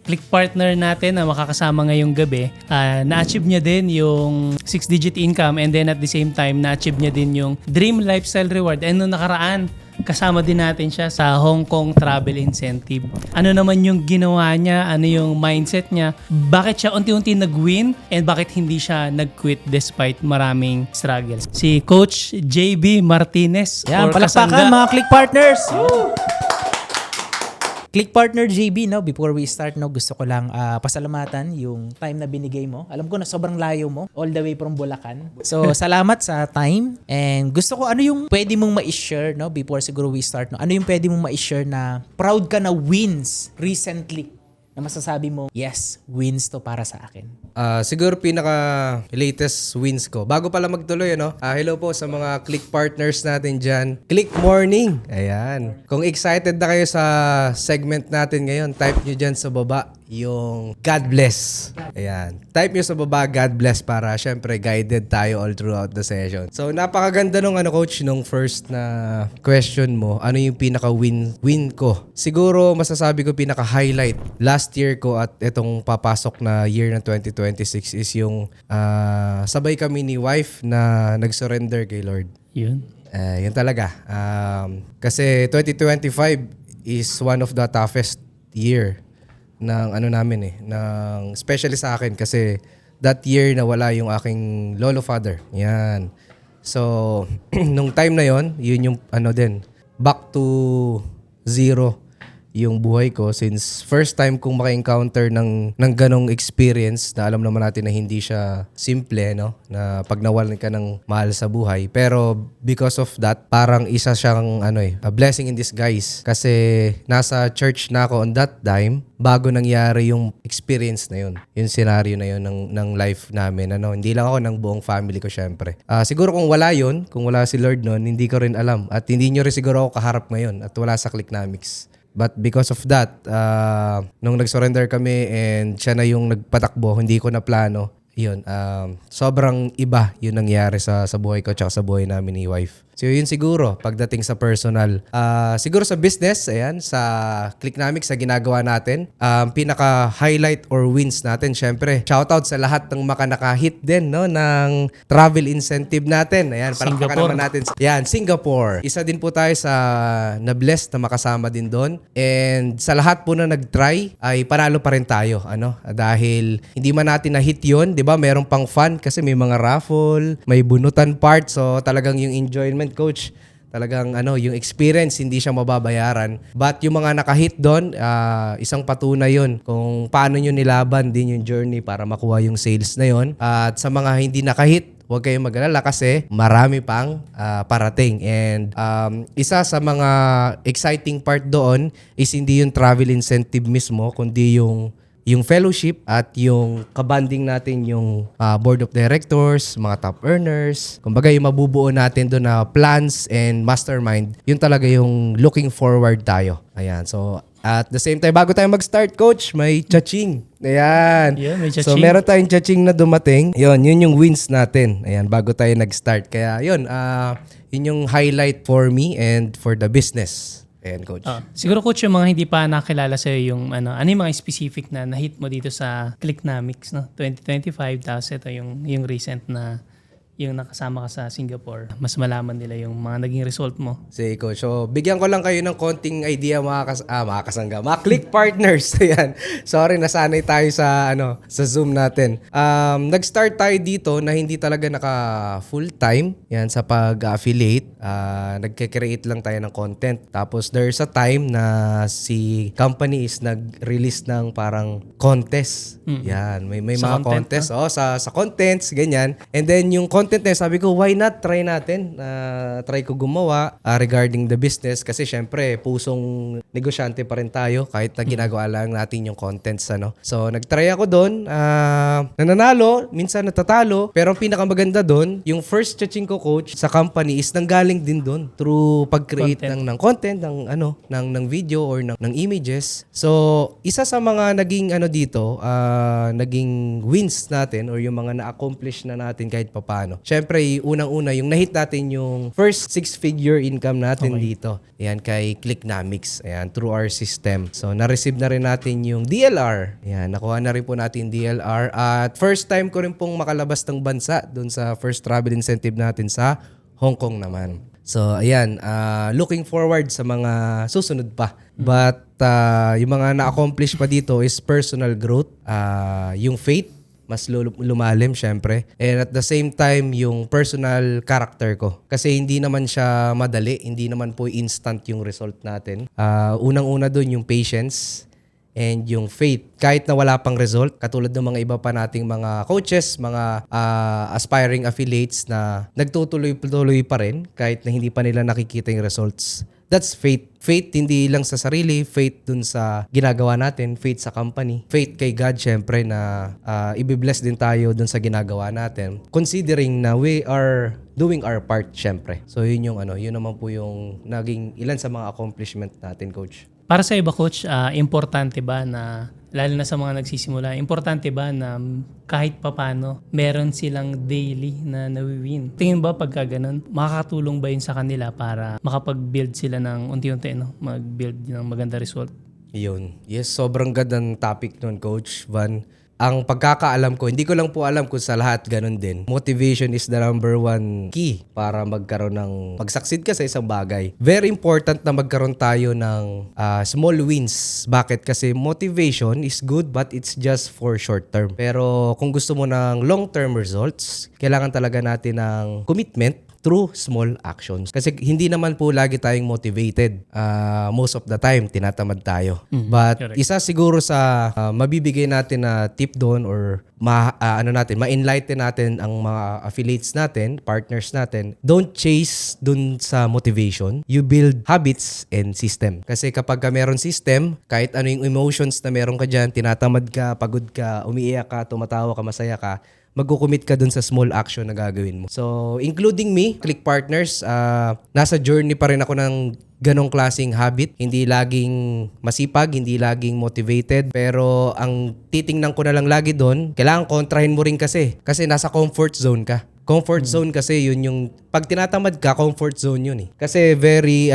click partner natin na makakasama ngayong gabi, na-achieve niya din yung 6-digit income and then at the same time, na-achieve niya din yung Dream Lifestyle Reward. And nung nakaraan, kasama din natin siya sa Hong Kong Travel Incentive. Ano naman yung ginawa niya? Ano yung mindset niya? Bakit siya unti-unti nag-win? And bakit hindi siya nag-quit despite maraming struggles? Si Coach JB Martinez. Yan, or palakpakan Kasangga. mga click partners! Click partner JB, no, before we start, no, gusto ko lang pasalamatan yung time na binigay mo. Alam ko na sobrang layo mo, all the way from Bulacan. So, salamat sa time. And gusto ko, ano yung pwede mong ma-share, no, before siguro we start, no? Ano yung pwede mong ma-share na proud ka na wins recently? Na masasabi mo, yes, wins to para sa akin. Siguro pinaka-latest wins ko. Bago pala magtuloy, hello po sa mga click partners natin dyan. Click Morning! Ayan. Kung excited na kayo sa segment natin ngayon, type nyo dyan sa baba yung God bless. Ayan. Type nyo sa baba God bless para syempre guided tayo all throughout the session. So napakaganda nung coach nung first na question mo. Ano yung pinaka-win ko? Siguro masasabi ko pinaka-highlight last year ko at itong papasok na year ng 2026 is yung sabay kami ni wife na nag-surrender kay Lord. Yun. Yun talaga. Kasi 2025 is one of the toughest year ng namin ng especially sa akin kasi that year nawala yung aking lolo father. Yan. So nung time na yon, yun yung back to zero yung buhay ko since first time kong maka-encounter ng ganong experience na alam naman natin na hindi siya simple, na pag nawalan ka ng mahal sa buhay. Pero because of that, parang isa siyang a blessing in disguise kasi nasa church na ako on that time bago nangyari yung experience na yun, yung scenario na yun ng life namin. Hindi lang ako, ng buong family ko syempre. Siguro kung wala yun, kung wala si Lord nun, hindi ko rin alam at hindi nyo rin siguro ako kaharap ngayon at wala sa Clicknomics. But because of that, nung nag-surrender kami and siya na yung nagpatakbo, hindi ko na plano. Yun, sobrang iba yung nangyari sa buhay ko at sa buhay namin ni wife. So yun siguro, pagdating sa personal. Siguro sa business, ayan, sa Clicknomics, sa ginagawa natin, pinaka-highlight or wins natin, syempre, shoutout sa lahat ng makanaka-hit din, ng travel incentive natin. Ayan, palakpakan naman natin. Yan, Singapore. Isa din po tayo sa na-blessed na makasama din doon. And sa lahat po na nag-try, ay panalo pa rin tayo. Dahil hindi man natin na-hit yun, di ba? Meron pang fun kasi may mga raffle, may bunutan part. So talagang yung enjoyment, coach, talagang yung experience hindi siya mababayaran. But yung mga nakahit doon, isang patunay yun kung paano nyo nilaban din yung journey para makuha yung sales na yun. At sa mga hindi nakahit, huwag kayong mag-alala kasi marami pang parating. And isa sa mga exciting part doon is hindi yung travel incentive mismo, kundi yung fellowship at yung kabanding natin yung board of directors, mga top earners. Kumbaga yung mabubuo natin doon na plans and mastermind, yun talaga yung looking forward tayo. Ayan, so at the same time, bago tayo mag-start, coach, may cha-ching. Ayan. Yeah, may cha-ching. So meron tayong cha-ching na dumating. Yun yung wins natin. Ayan, bago tayo nag-start. Kaya yun yung highlight for me and for the business. Ayan, coach. Siguro coach, yung mga hindi pa nakilala sa'yo yung ano yung mga specific na na-hit mo dito sa Clicknomics, 2025, tapos ito yung recent na yung nakasama ka sa Singapore, mas malaman nila yung mga naging result mo. Sige, coach. So, bigyan ko lang kayo ng konting idea mga kasangga. Mga click partners. Ayan. Sorry, nasanay tayo sa sa Zoom natin. Nag-start tayo dito na hindi talaga naka full-time. Yan, sa pag-affiliate. Nagke-create lang tayo ng content. Tapos, there's a time na si company is nag-release ng parang contest. Yan. May Sa mga content, contest. Sa contents, ganyan. And then, yung content na sabi ko, why not try natin? Try ko gumawa regarding the business kasi syempre pusong negosyante pa rin tayo kahit na ginagawa lang natin yung contents. So nagtry ako doon, nananalo, minsan natatalo, pero ang pinakamaganda doon, yung first cha-ching ko, coach, sa company is nanggaling din doon through pag-create ng content, ng video or ng images. So isa sa mga naging dito, naging wins natin or yung mga na-accomplish na natin kahit papano ano. Syempre, unang-una, yung nahit natin yung first 6-figure income natin dito. Ayan, kay Clicknomics. Ayan, through our system. So, na-receive na rin natin yung DLR. Ayan, nakuha na rin po natin DLR. At first time ko rin pong makalabas ng bansa dun sa first travel incentive natin sa Hong Kong naman. So, ayan, looking forward sa mga susunod pa. But, yung mga na-accomplish pa dito is personal growth, yung faith, mas lumalim syempre. And at the same time, yung personal character ko. Kasi hindi naman siya madali, hindi naman po instant yung result natin. Unang-una dun yung patience and yung faith. Kahit na wala pang result, katulad ng mga iba pa nating mga coaches, mga aspiring affiliates na nagtutuloy-tuloy pa rin kahit na hindi pa nila nakikita yung results. That's faith. Faith hindi lang sa sarili, faith dun sa ginagawa natin, faith sa company, faith kay God syempre na ibibless din tayo dun sa ginagawa natin. Considering na we are doing our part syempre. So yun yung yun naman po yung naging ilan sa mga accomplishment natin, coach. Para sa iba, coach, importante ba na, lalo na sa mga nagsisimula, importante ba na kahit papano meron silang daily na nawi-win? Tingin ba pagka ganun, makakatulong ba yun sa kanila para makapag-build sila ng unti-unti, mag-build ng maganda result? Yun. Yes, sobrang gandang topic nun, Coach Van. Ang pagkakaalam ko, hindi ko lang po alam kung sa lahat ganun din. Motivation is the number one key para magkaroon ng mag-succeed ka sa isang bagay. Very important na magkaroon tayo ng small wins. Bakit? Kasi motivation is good but it's just for short term. Pero kung gusto mo ng long-term results, kailangan talaga natin ng commitment through small actions. Kasi hindi naman po lagi tayong motivated. Most of the time, tinatamad tayo. But correct. isa siguro sa mabibigay natin na tip doon or ma-enlighten natin ang mga affiliates natin, partners natin, don't chase dun sa motivation. You build habits and system. Kasi kapag ka meron system, kahit ano yung emotions na meron ka dyan, tinatamad ka, pagod ka, umiiyak ka, tumatawa ka, masaya ka, magkukumit ka dun sa small action na gagawin mo. So, including me, Click Partners, nasa journey pa rin ako ng ganong klaseng habit. Hindi laging masipag, hindi laging motivated. Pero ang titingnan ko na lang lagi doon, kailangan kontrahin mo rin kasi. Kasi nasa comfort zone ka. Comfort zone kasi yun yung pag tinatamad ka, comfort zone yun eh. Kasi very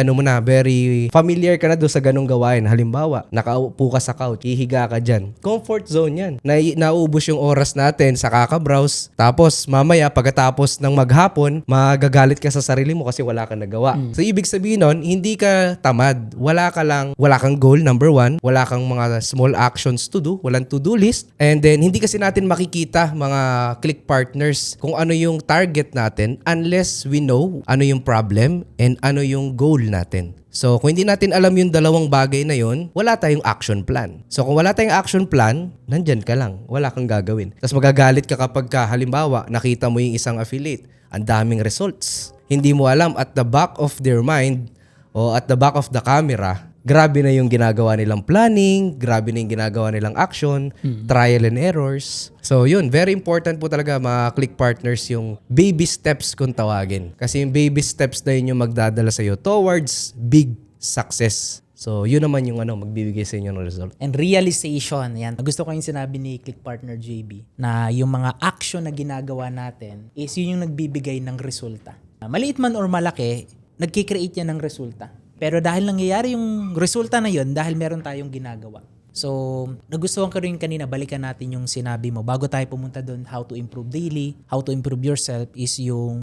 familiar ka na doon sa ganong gawain. Halimbawa, nakaupo ka sa couch, hihiga ka dyan. Comfort zone yan. Nauubos yung oras natin sa kakabrowse. Tapos mamaya pagkatapos ng maghapon, magagalit ka sa sarili mo kasi wala kang nagawa. So ibig sabihin nun, hindi ka tamad. Wala kang goal, number one. Wala kang mga small actions to do. Walang to-do list. And then, hindi kasi natin makikita mga Click Partners kung ano yung target natin unless we know ano yung problem and ano yung goal natin. So, kung hindi natin alam yung dalawang bagay na yun, wala tayong action plan. So, kung wala tayong action plan, nandyan ka lang. Wala kang gagawin. Tapos magagalit ka kapag halimbawa, nakita mo yung isang affiliate, ang daming results. Hindi mo alam at the back of their mind o at the back of the camera, grabe na yung ginagawa nilang planning, grabe na yung ginagawa nilang action, trial and errors. So yun, very important po talaga mga Click Partners yung baby steps kung tawagin. Kasi yung baby steps na yun yung magdadala sa'yo towards big success. So yun naman yung magbibigay sa inyo ng result. And realization, yan. Gusto ko yung sinabi ni Click Partner JB na yung mga action na ginagawa natin is yun yung nagbibigay ng resulta. Maliit man or malaki, nagkikreate yan ng resulta. Pero dahil nangyayari yung resulta na yun, dahil meron tayong ginagawa. So, nagustuhan ko rin kanina, balikan natin yung sinabi mo. Bago tayo pumunta doon, how to improve daily, how to improve yourself is yung,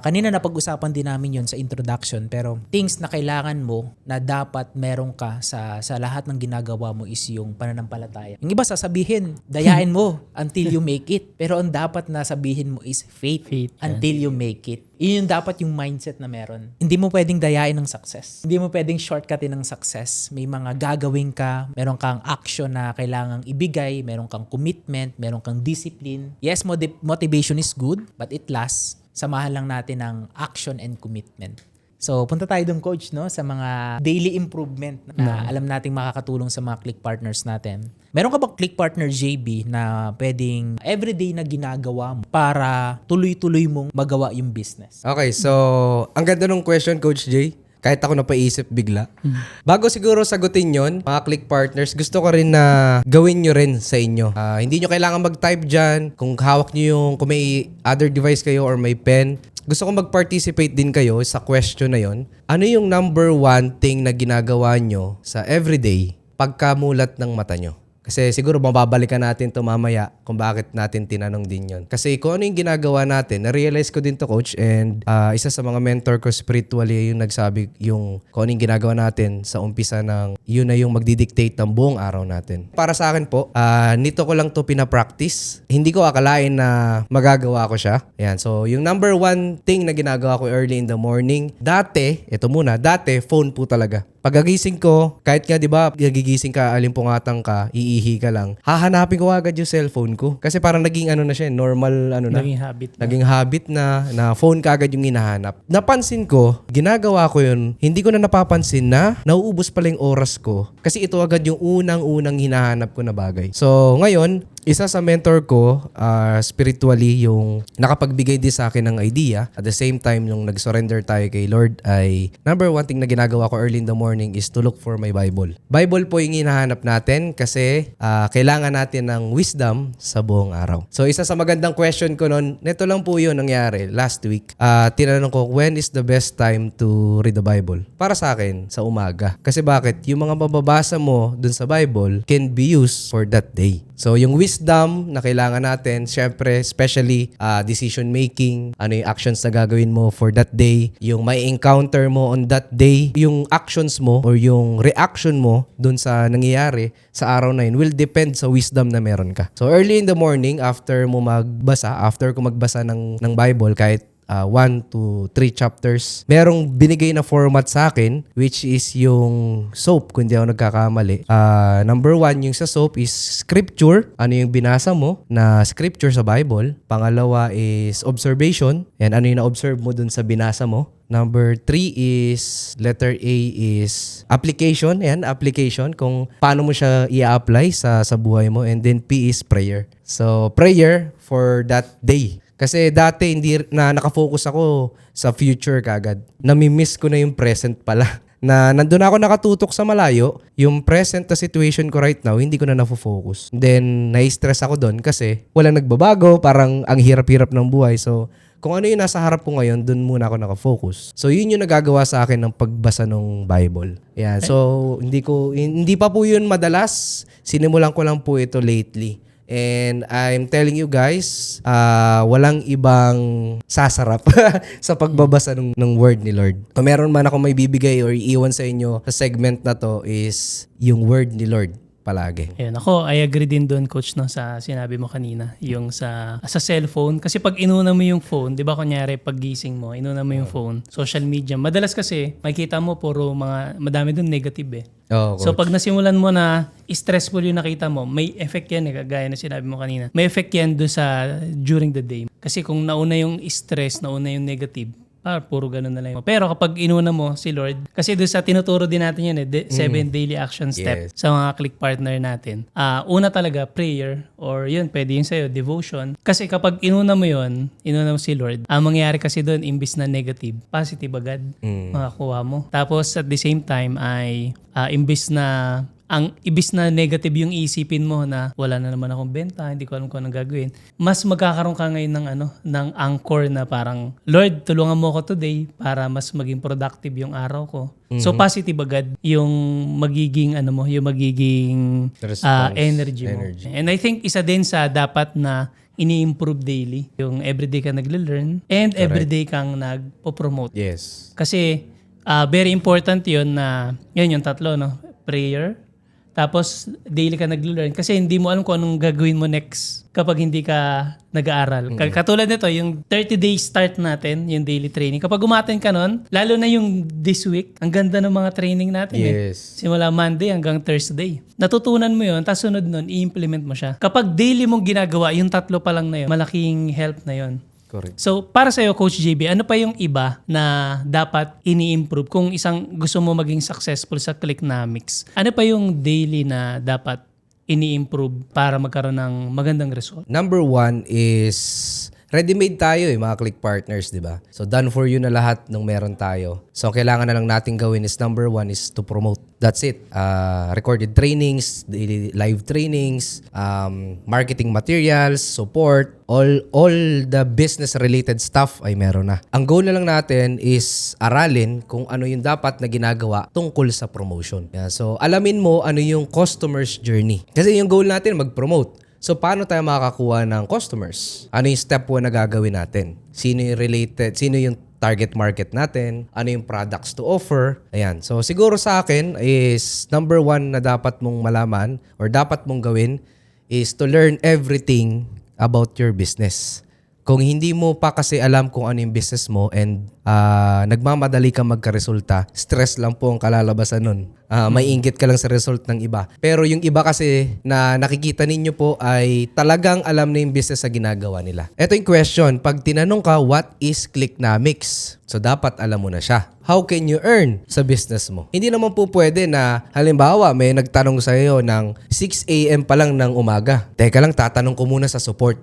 kanina napag-usapan din namin yun sa introduction, pero things na kailangan mo na dapat meron ka sa lahat ng ginagawa mo is yung pananampalataya. Yung iba sasabihin, dayain mo until you make it. Pero ang dapat na sabihin mo is faith until you make it. Yun yung dapat yung mindset na meron. Hindi mo pwedeng dayain ng success. Hindi mo pwedeng shortcutin ng success. May mga gagawin ka, meron kang action na kailangang ibigay, meron kang commitment, meron kang discipline. Yes, motivation is good, but it lasts. Samahan lang natin ng action and commitment. So, punta tayo dun, Coach, no, sa mga daily improvement na alam nating makakatulong sa mga Click Partners natin. Meron ka bang Click Partner JB na pwedeng everyday na ginagawa mo para tuloy-tuloy mong magawa yung business? Okay, so ang ganda ng question, Coach Jay. Kahit ako napaisip bigla. Bago siguro sagutin yon, mga click partners, gusto ko rin na gawin nyo rin sa inyo. Hindi nyo kailangan mag-type dyan. Kung hawak nyo kung may other device kayo or may pen, gusto ko mag-participate din kayo sa question na yon. Ano yung number one thing na ginagawa nyo sa everyday pagkamulat ng mata nyo? Kasi siguro mababalikan natin to mamaya kung bakit natin tinanong din yon. Kasi kung ano yung ginagawa natin, na-realize ko din to, coach, and isa sa mga mentor ko spiritually yung nagsabi yung kung ano yung ginagawa natin sa umpisa ng yun na yung magdidictate ng buong araw natin. Para sa akin po, nito ko lang to pinapractice. Hindi ko akalain na magagawa ko siya. Ayan, so yung number one thing na ginagawa ko early in the morning, dati, phone po talaga. Pagagising ko, kahit nga 'di ba, gigising ka, alimpungatan ka, iihi ka lang, hahanapin ko agad yung cellphone ko. Kasi parang naging na siya, normal na. Naging habit na. Naging habit na phone ka agad yung hinahanap. Napansin ko, ginagawa ko yun, hindi ko na napapansin na nauubos pala yung oras ko. Kasi ito agad yung unang-unang hinahanap ko na bagay. So, ngayon, isa sa mentor ko, spiritually, yung nakapagbigay din sa akin ng idea. At the same time, yung nag-surrender tayo kay Lord, ay number one thing na ginagawa ko early in the morning is to look for my Bible. Bible po yung hinahanap natin kasi kailangan natin ng wisdom sa buong araw. So, isa sa magandang question ko noon, neto lang po yun nangyari last week. Tinanong ko, when is the best time to read the Bible? Para sa akin, sa umaga. Kasi bakit? Yung mga mababasa mo dun sa Bible can be used for that day. So, yung wisdom na kailangan natin, syempre, especially decision making, ano yung actions na gagawin mo for that day, yung may encounter mo on that day, yung actions mo or yung reaction mo dun sa nangyayari sa araw na yun will depend sa wisdom na meron ka. So, early in the morning, after ko magbasa ng Bible, kahit 1 to 3 chapters. Merong binigay na format sa akin, which is yung SOAP, kung di ako nagkakamali. Number 1, yung sa SOAP is scripture. Ano yung binasa mo na scripture sa Bible. Pangalawa is observation. Yan, ano yung na-observe mo dun sa binasa mo. Number 3 is, letter A is application. Yan, application. Kung paano mo siya i-apply sa buhay mo. And then P is prayer. So, prayer for that day. Kasi dati hindi na nakafocus ako sa future kagad. Nami-miss ko na yung present pala. Na nandun ako nakatutok sa malayo, yung present na situation ko right now, hindi ko na nafo-focus. Then, nai-stress ako doon kasi walang nagbabago, parang ang hirap-hirap ng buhay. So, kung ano yung nasa harap ko ngayon, doon muna ako nakafocus. So, yun yung nagagawa sa akin ng pagbasa ng Bible. Yeah, so, hindi pa po yun madalas. Sinimulan ko lang po ito lately. And I'm telling you guys, walang ibang sasarap sa pagbabasa ng word ni Lord. Kung meron man ako may bibigay or iiwan sa inyo sa segment na to is yung word ni Lord palagi. Ayan, ako, I agree din doon, coach, no, sa sinabi mo kanina, yung sa cellphone. Kasi pag inuna mo yung phone, di ba kunyari, pag gising mo, inuna mo yung phone, social media, madalas kasi, makikita mo, madami doon negative eh. Oh, so pag nasimulan mo na stressful yung nakita mo, may effect yan eh, kagaya na sinabi mo kanina. May effect yan doon sa during the day. Kasi kung nauna yung stress, nauna yung negative, puro ganun na lang. Pero kapag inuna mo si Lord, kasi doon sa tinuturo din natin yan 7 daily action step sa mga click partner natin. Una talaga, prayer, or yun, pwede yun sa'yo, devotion. Kasi kapag inuna mo si Lord, ang mangyayari kasi doon, imbis na negative, positive agad makakuha mo. Tapos at the same time ay imbis na negative yung isipin mo na wala na naman akong benta, hindi ko alam kung anong gagawin, mas magkakaroon ka ngayon ng anchor na parang, Lord, tulungan mo ako today para mas maging productive yung araw ko. So positive agad yung magiging energy mo. And I think isa din sa dapat na ini-improve daily, yung everyday ka nagle-learn and everyday kang nagpo-promote. Yes. Kasi very important yun na, yun yung tatlo, no? Prayer, tapos daily ka naglo-learn kasi hindi mo alam kung anong gagawin mo next kapag hindi ka nag-aaral. Katulad nito, yung 30-day start natin, yung daily training. Kapag umaten ka nun, lalo na yung this week, ang ganda ng mga training natin. Yes. Simula Monday hanggang Thursday. Natutunan mo yun, tapos sunod nun, i-implement mo siya. Kapag daily mong ginagawa, yung tatlo pa lang na yun, malaking help na yun. Correct. So, para sa'yo, Coach JB, ano pa yung iba na dapat ini-improve kung gusto mo maging successful sa Clicknomics? Ano pa yung daily na dapat ini-improve para magkaroon ng magandang result? Number 1 is ready-made tayo mga click partners, di ba? So done for you na lahat ng meron tayo. So kailangan na lang natin gawin is number 1 is to promote. That's it. Recorded trainings, daily live trainings, marketing materials, support, all the business related stuff ay meron na. Ang goal na lang natin is aralin kung ano yung dapat na ginagawa tungkol sa promotion. Yeah, so alamin mo ano yung customer's journey. Kasi yung goal natin mag-promote. So, paano tayo makakakuha ng customers? Ano yung step 1 na gagawin natin? Sino yung related? Sino yung target market natin? Ano yung products to offer? Ayan. So, siguro sa akin is number 1 na dapat mong malaman or dapat mong gawin is to learn everything about your business. Kung hindi mo pa kasi alam kung ano yung business mo and nagmamadali ka magkaresulta, stress lang po ang kalalabasan nun. May inggit ka lang sa result ng iba. Pero yung iba kasi na nakikita ninyo po ay talagang alam na yung business sa ginagawa nila. Ito yung question. Pag tinanong ka, what is Clicknomics? So, dapat alam mo na siya. How can you earn sa business mo? Hindi naman po pwede na, halimbawa, may nagtanong sa iyo ng 6 a.m. pa lang ng umaga. Teka lang, tatanong ko muna sa support.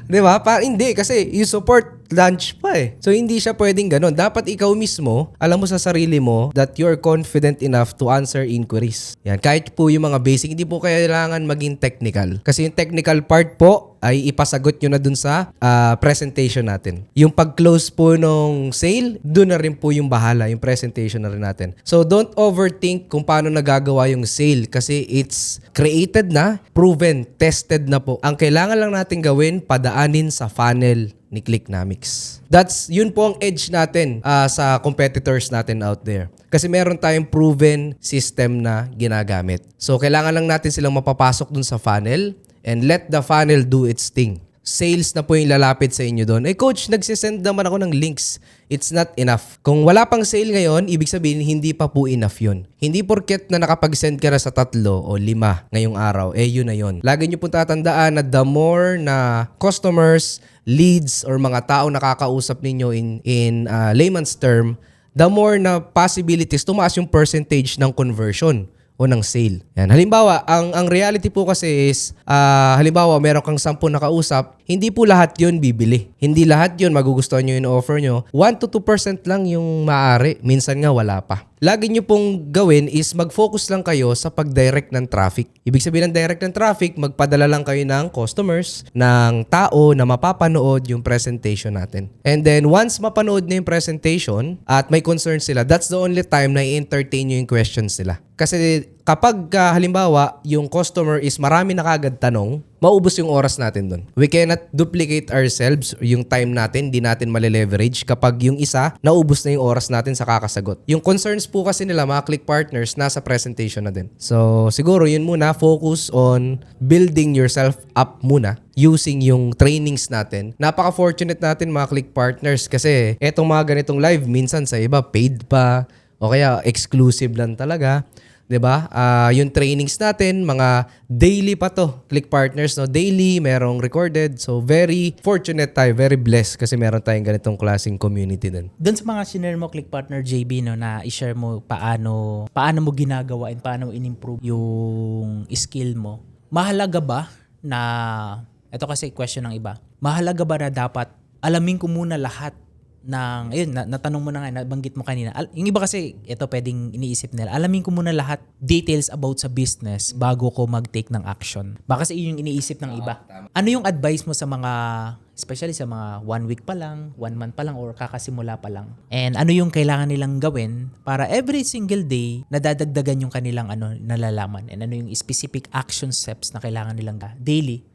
Di ba? Hindi, kasi yung support, lunch pa eh. So, hindi siya pwedeng ganun. Dapat ikaw mismo, alam mo sa sarili mo that you're confident enough to answer inquiries. Yan. Kahit po yung mga basic, hindi po kailangan maging technical. Kasi yung technical part po ay ipasagot nyo na dun sa presentation natin. Yung pag-close po nung sale, dun na rin po yung bahala, yung presentation na rin natin. So, don't overthink kung paano nagagawa yung sale kasi it's created na, proven, tested na po. Ang kailangan lang natin gawin, padaanin sa funnel ni Clicknomics. Yun po ang edge natin sa competitors natin out there. Kasi meron tayong proven system na ginagamit. So, kailangan lang natin silang mapapasok dun sa funnel and let the funnel do its thing. Sales na po yung lalapit sa inyo doon. Coach, nagsisend naman ako ng links. It's not enough. Kung wala pang sale ngayon, ibig sabihin, hindi pa po enough yun. Hindi porket na nakapag-send ka na sa 3 o 5 ngayong araw, yun na yun. Lagi nyo pong tatandaan na the more na customers, leads, or mga tao nakakausap ninyo in layman's term, the more na possibilities, tumaas yung percentage ng conversion o ng sale. Yan. Halimbawa, ang reality po kasi is, halimbawa, meron kang 10 nakausap, hindi po lahat yun bibili. Hindi lahat yun magugustuhan nyo yung offer nyo. 1 to 2% lang yung maaari. Minsan nga wala pa. Lagi nyo pong gawin is mag-focus lang kayo sa pag-direct ng traffic. Ibig sabihin ng direct ng traffic, magpadala lang kayo ng customers, ng tao na mapapanood yung presentation natin. And then, once mapanood na yung presentation at may concern sila, that's the only time na i-entertain nyo yung questions nila. Kasi kapag halimbawa, yung customer is marami na kagad tanong, maubos yung oras natin dun. We cannot duplicate ourselves, yung time natin, di natin mali-leverage kapag yung isa, naubos na yung oras natin sa kakasagot. Yung concerns po kasi nila, mga click partners, nasa presentation na din. So, siguro yun muna, focus on building yourself up muna using yung trainings natin. Napaka-fortunate natin mga click partners kasi etong mga ganitong live, minsan sa iba, paid pa, o kaya exclusive lang talaga. 'Di ba? Yung trainings natin, mga daily pa to, click partners, no? Daily, merong recorded. So, very fortunate tayo, very blessed kasi meron tayong ganitong klaseng community din. Doon sa mga shinare mo, Click Partner JB, no, na i-share mo paano mo ginagawa and paano mo in-improve yung skill mo. Mahalaga ba na, ito kasi question ng iba, mahalaga ba na dapat alamin ko muna lahat ng, ayun, natanong mo na nga, nabanggit mo kanina. Yung iba kasi, ito pwedeng iniisip nila, alamin ko muna lahat details about sa business bago ko mag-take ng action. Baka kasi yun yung iniisip ng iba. Ano yung advice mo sa mga, especially sa mga 1 week pa lang, 1 month pa lang, or kakasimula pa lang? And ano yung kailangan nilang gawin para every single day, nadadagdagan yung kanilang nalalaman? And ano yung specific action steps na kailangan nilang daily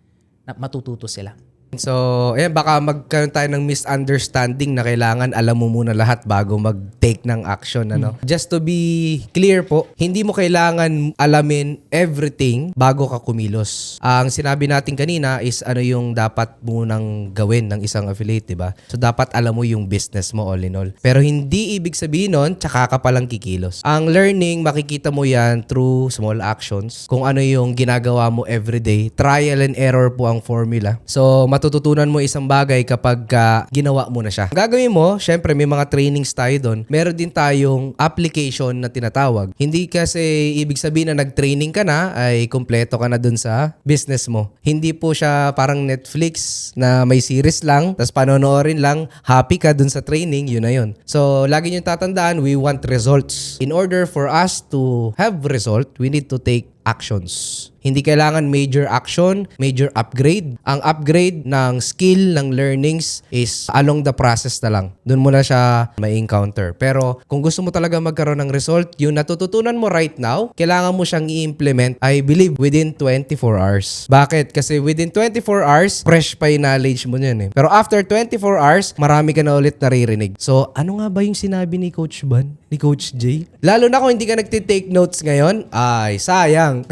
na matututo sila? So, ayan, baka magkaroon tayo ng misunderstanding na kailangan alam mo muna lahat bago mag-take ng action. Ano? Just to be clear po, hindi mo kailangan alamin everything bago ka kumilos. Ang sinabi natin kanina is ano yung dapat munang gawin ng isang affiliate, diba? So, dapat alam mo yung business mo all in all. Pero hindi ibig sabihin nun, tsaka ka palang kikilos. Ang learning, makikita mo yan through small actions. Kung ano yung ginagawa mo everyday. Trial and error po ang formula. So, matututunan mo isang bagay kapag ginawa mo na siya. Ang gagawin mo, syempre may mga trainings tayo doon. Meron din tayong application na tinatawag. Hindi kasi ibig sabihin na nag-training ka na ay kumpleto ka na doon sa business mo. Hindi po siya parang Netflix na may series lang, tapos panonoorin lang, happy ka doon sa training, yun na yun. So, lagi nyo tatandaan, we want results. In order for us to have result, we need to take actions. Hindi kailangan major action, major upgrade. Ang upgrade ng skill, ng learnings is along the process na lang. Doon mo na siya may encounter. Pero kung gusto mo talaga magkaroon ng result, yung natututunan mo right now, kailangan mo siyang i-implement, I believe, within 24 hours. Bakit? Kasi within 24 hours, fresh pa yung knowledge mo yun eh. Pero after 24 hours, marami ka na ulit naririnig. So, ano nga ba yung sinabi ni Coach Ban? Ni Coach Jay? Lalo na kung hindi ka nagtitake notes ngayon, ay, sayang.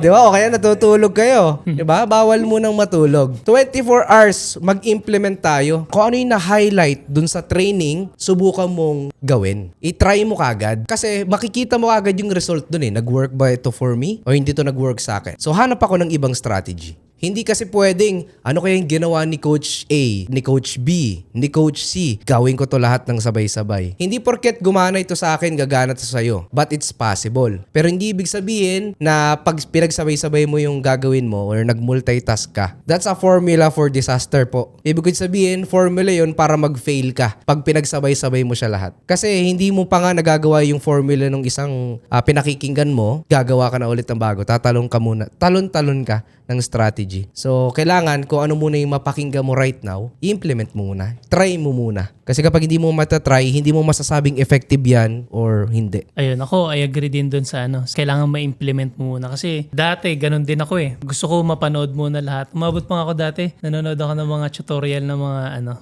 Di ba? O kaya natutulog kayo. Di ba? Bawal munang matulog. 24 hours, mag-implement tayo. Kung ano yung na-highlight dun sa training, subukan mong gawin. I-try mo kagad. Kasi makikita mo kagad yung result dun eh. Nag-work ba ito for me? O hindi to nag-work sa akin? So, hanap ako ng ibang strategy. Hindi kasi pwedeng, ano kaya yung ginawa ni Coach A, ni Coach B, ni Coach C, gawin ko to lahat ng sabay-sabay. Hindi porket gumana ito sa akin, gagana to sa'yo. But it's possible. Pero hindi ibig sabihin na pag pinagsabay-sabay mo yung gagawin mo or nag-multitask ka, that's a formula for disaster po. Ibig sabihin, formula yun para mag-fail ka pag pinagsabay-sabay mo siya lahat. Kasi hindi mo pa nga nagagawa yung formula ng isang pinakikinggan mo, gagawa ka na ulit ng bago. Tatalon ka muna. Talon-talon ka ng strategy. So, kailangan kung ano muna yung mapakinggan mo right now, i-implement mo muna. Try mo muna. Kasi kapag hindi mo matatry, hindi mo masasabing effective yan or hindi. Ayun, ako, I agree din dun sa kailangan ma-implement mo muna. Kasi dati, ganun din ako eh. Gusto ko mapanood muna lahat. Umabot pa nga ako dati, nanonood ako ng mga tutorial ng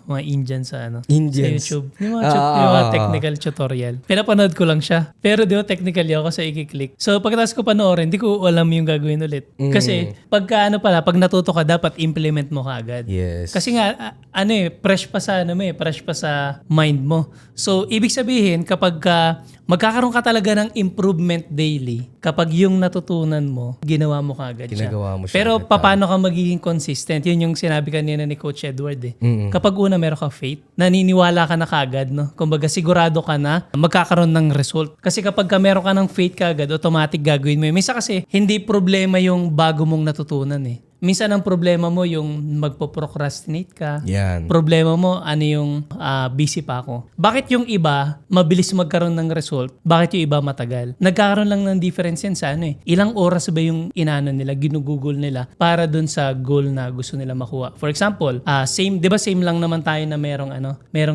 mga Indians sa Indians. sa YouTube. Yung mga technical tutorial. Pinapanood ko lang siya. Pero di ba technical ako sa i-click. So pagkatapos ko panoorin, hindi ko alam yung gagawin ulit. Kasi pag natuto ka, dapat implement mo kaagad. Yes. Kasi nga, fresh pa sa fresh pa sa mind mo. So, ibig sabihin, kapag magkakaroon ka talaga ng improvement daily, kapag yung natutunan mo, ginawa mo kaagad siya. Ginagawa mo siya. Pero paano ka magiging consistent? Yun yung sinabi kanina ni Coach Edward eh. Kapag una meron ka faith, naniniwala ka na kaagad, no? Kumbaga sigurado ka na magkakaroon ng result. Kasi kapag meron ka ng faith kaagad, automatic gagawin mo. Minsan kasi, hindi problema yung bago mong natutunan eh. Minsan ang problema mo yung magpo-procrastinate ka. Yan. Problema mo yung busy pa ako. Bakit yung iba mabilis magkaroon ng result? Bakit yung iba matagal? Nagkakaroon lang ng difference yan sa ilang oras ba yung nila, ginugugol nila para dun sa goal na gusto nila makuha. For example, same, 'di ba same lang naman tayo na merong